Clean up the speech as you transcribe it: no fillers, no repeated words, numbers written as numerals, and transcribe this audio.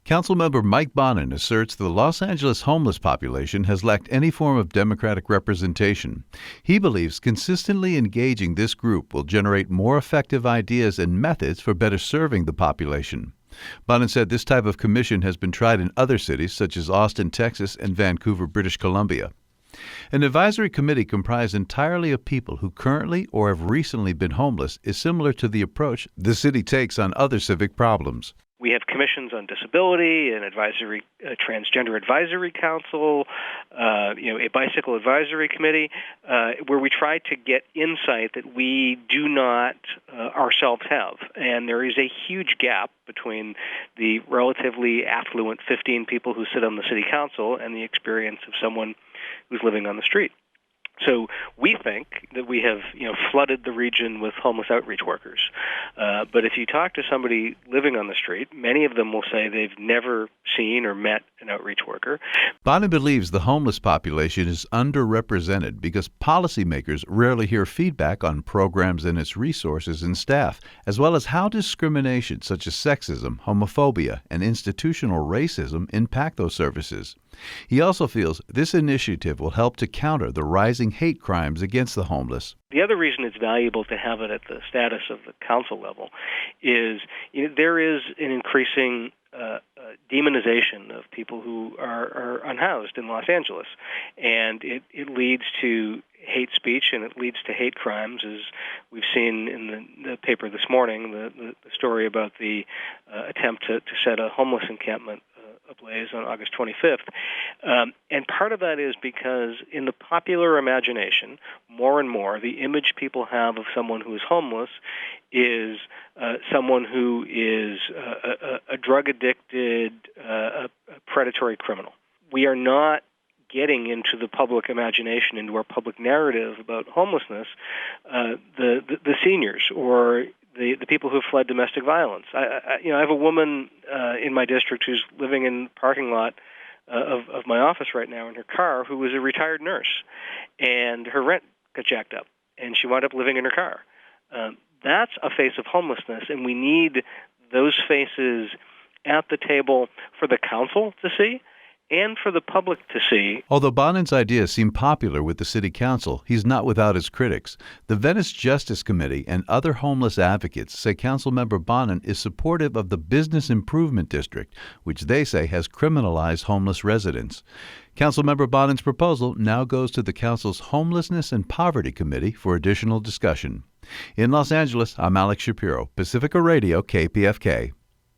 Councilmember Mike Bonin asserts the Los Angeles homeless population has lacked any form of democratic representation. He believes consistently engaging this group will generate more effective ideas and methods for better serving the population. Bonin said this type of commission has been tried in other cities such as Austin, Texas, and Vancouver, British Columbia. An advisory committee comprised entirely of people who currently or have recently been homeless is similar to the approach the city takes on other civic problems. We have commissions on disability, an advisory, transgender advisory council, a bicycle advisory committee, where we try to get insight that we do not ourselves have. And there is a huge gap between the relatively affluent 15 people who sit on the city council and the experience of someone who's living on the street. So we think that we have, flooded the region with homeless outreach workers. But if you talk to somebody living on the street, many of them will say they've never seen or met an outreach worker. Bonin believes the homeless population is underrepresented because policymakers rarely hear feedback on programs and its resources and staff, as well as how discrimination such as sexism, homophobia, and institutional racism impact those services. He also feels this initiative will help to counter the rising hate crimes against the homeless. The other reason it's valuable to have it at the status of the council level is there is an increasing demonization of people who are unhoused in Los Angeles, and it leads to hate speech and it leads to hate crimes, as we've seen in the paper this morning, the story about the attempt to set a homeless encampment ablaze on August 25th. And part of that is because in the popular imagination, more and more, the image people have of someone who is homeless is someone who is a drug-addicted, a predatory criminal. We are not getting into the public imagination, into our public narrative about homelessness, the seniors or the people who have fled domestic violence. I have a woman in my district who's living in the parking lot of my office right now in her car who was a retired nurse, and her rent got jacked up, and she wound up living in her car. That's a face of homelessness, and we need those faces at the table for the council to see and for the public to see. Although Bonin's ideas seem popular with the city council, he's not without his critics. The Venice Justice Committee and other homeless advocates say Councilmember Bonin is supportive of the Business Improvement District, which they say has criminalized homeless residents. Councilmember Bonin's proposal now goes to the council's Homelessness and Poverty Committee for additional discussion. In Los Angeles, I'm Alex Shapiro, Pacifica Radio, KPFK.